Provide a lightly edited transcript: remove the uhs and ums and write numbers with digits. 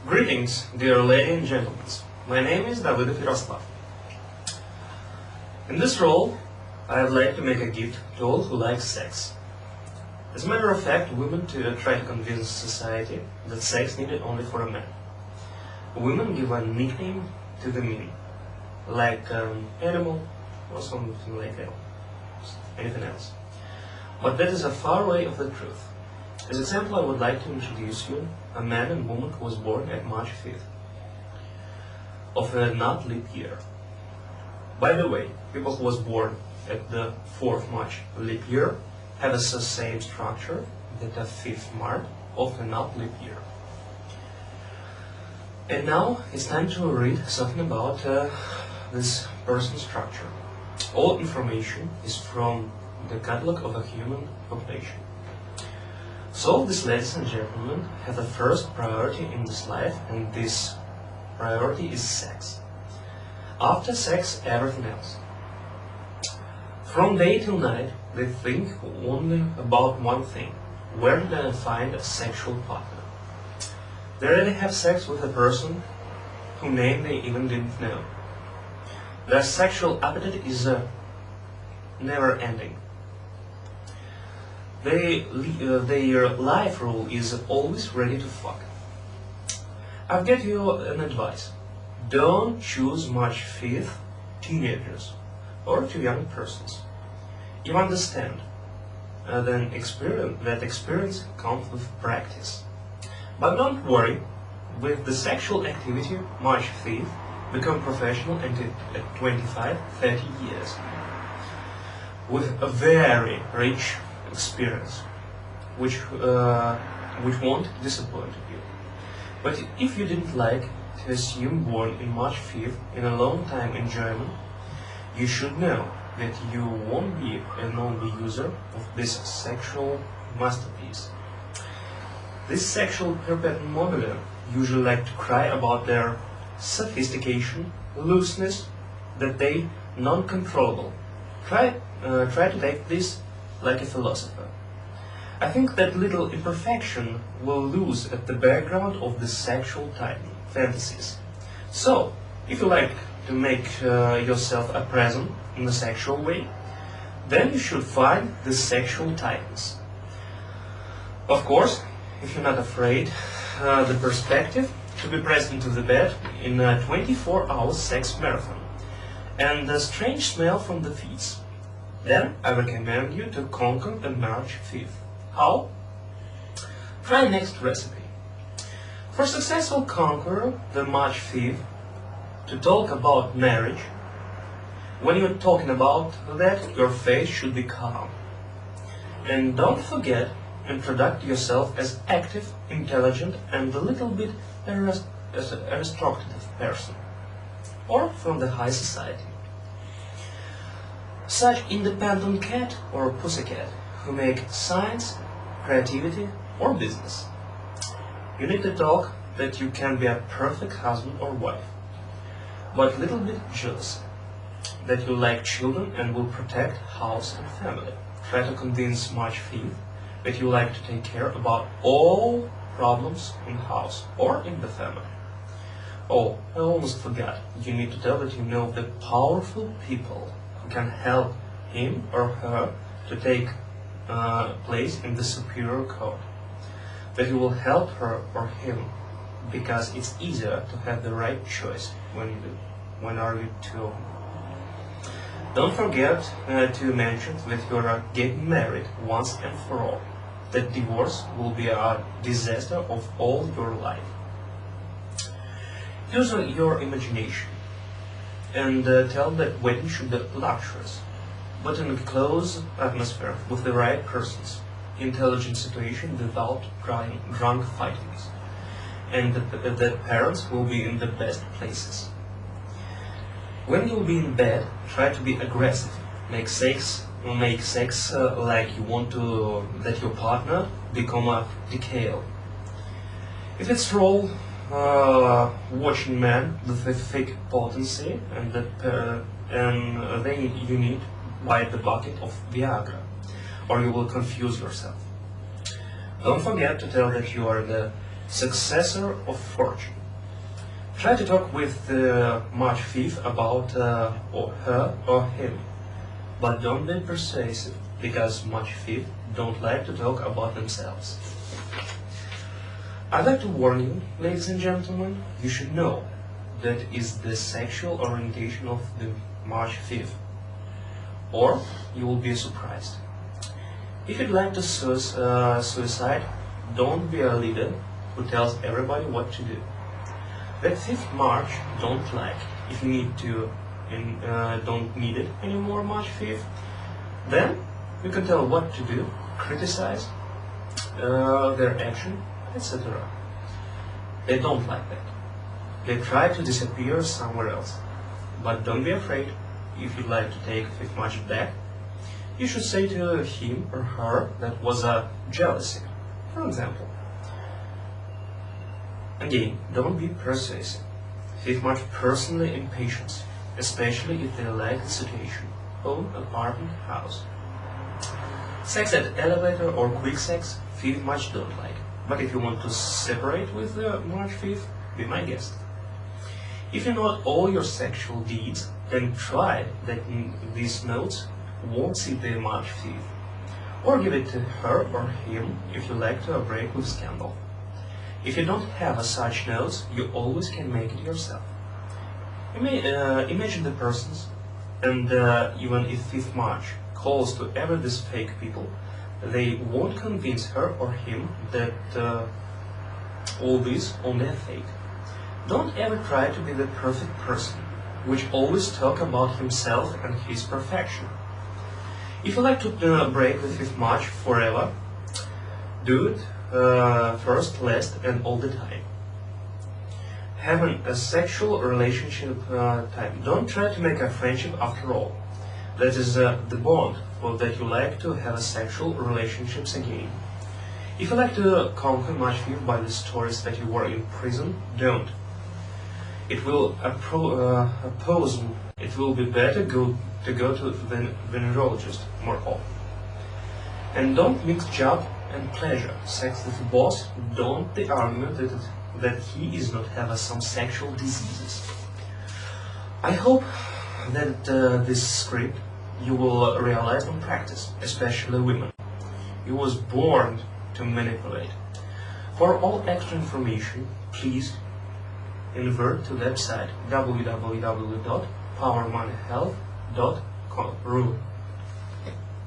Greetings, dear ladies and gentlemen. My name is David Yaroslav. In this role, I would like to make a gift to all who like sex. As a matter of fact, women try to convince society that sex needed only for a man. Women give a nickname to the men, like animal or something like that, anything else. But that is a far way of the truth. As example, I would like to introduce you a man and woman who was born at March 5th of a not leap year. By the way, people who was born at the 4th March leap year have the same structure that the 5th March of the not leap year. And now it's time to read something about this person's structure. All information is from the catalog of a human population. So these ladies and gentlemen have the first priority in this life, and this priority is sex. After sex, everything else. From day till night, they think only about one thing: where do they find a sexual partner? They already have sex with a person whose name they even didn't know. Their sexual appetite is never ending. Their life rule is always ready to fuck. I'll give you an advice. Don't choose March 5th teenagers or too young persons. You understand that experience comes with practice. But don't worry, with the sexual activity, March 5th, become professional until at 25, 30 years. With a very rich experience, which won't disappoint you. But if you didn't like to assume born in March 5th in a long time enjoyment, you should know that you won't be an only user of this sexual masterpiece. This sexual perpetuum mobile usually like to cry about their sophistication, looseness, that they non-controllable. Try to take this like a philosopher. I think that little imperfection will lose at the background of the sexual fantasies. So, if you like to make yourself a present in a sexual way, then you should find the sexual titans. Of course, if you're not afraid, the perspective to be pressed into the bed in a 24-hour sex marathon, and the strange smell from the feet. Then I recommend you to conquer the March 5th. How? Try next recipe. For successful conqueror the March 5th, to talk about marriage, when you're talking about that, your face should be calm. And don't forget, introduce yourself as active, intelligent, and a little bit aristocratic person, or from the high society. Such independent cat or pussycat who make science, creativity, or business. You need to talk that you can be a perfect husband or wife, but little bit jealous, that you like children and will protect house and family. Try to convince March 5th that you like to take care about all problems in the house or in the family. Oh, I almost forgot. You need to tell that you know the powerful people who can help him or her to take place in the superior court. That you will help her or him, because it's easier to have the right choice when are you two. Don't forget to mention that you are getting married once and for all. That divorce will be a disaster of all your life. Use your imagination and tell that wedding should be luxurious, but in a close atmosphere with the right persons, intelligent situation without drunk fightings, and that parents will be in the best places. When you'll be in bed, try to be aggressive. Make sex like you want to that your partner become a decal. If it's role watching man with a fake potency, and then you need buy the bucket of Viagra, or you will confuse yourself. Don't forget to tell that you are the successor of fortune. Try to talk with March 5th about or her or him, but don't be persuasive, because March 5th don't like to talk about themselves. I'd like to warn you, ladies and gentlemen, you should know that is the sexual orientation of the March 5th, or you will be surprised. If you'd like to suicide, don't be a leader who tells everybody what to do. That 5th March don't like. If you need to and don't need it anymore March 5th, then you can tell what to do, criticize their action, etc. They don't like that. They try to disappear somewhere else. But don't be afraid. If you'd like to take 5th March back, you should say to him or her that was a jealousy, for example. Again, don't be persuasive. 5th March personally impatience, especially if they like the situation, home, apartment, house. Sex at elevator or quick sex, 5th March don't like. But if you want to separate with March 5th, be my guest. If you know all your sexual deeds, then try that these notes won't see the March 5th. Or give it to her or him if you like to break with scandal. If you don't have such notes, you always can make it yourself. Imagine the persons, and even if 5th March calls to ever these fake people, they won't convince her or him that all these only are fake. Don't ever try to be the perfect person, which always talk about himself and his perfection. If you like to break the 5th March forever, do it first, last, and all the time. Having a sexual relationship time. Don't try to make a friendship after all. That is the bond for that you like to have a sexual relationships again. If you like to conquer March 5th by the stories that you were in prison, don't. It will oppose. It will be better to go to the venerologist more often. And don't mix job and pleasure. Sex with the boss, don't the argument that he is not have some sexual diseases. I hope that this script you will realize and practice, especially women. You was born to manipulate. For all extra information, please invert to website www.powermoneyhealth.ru.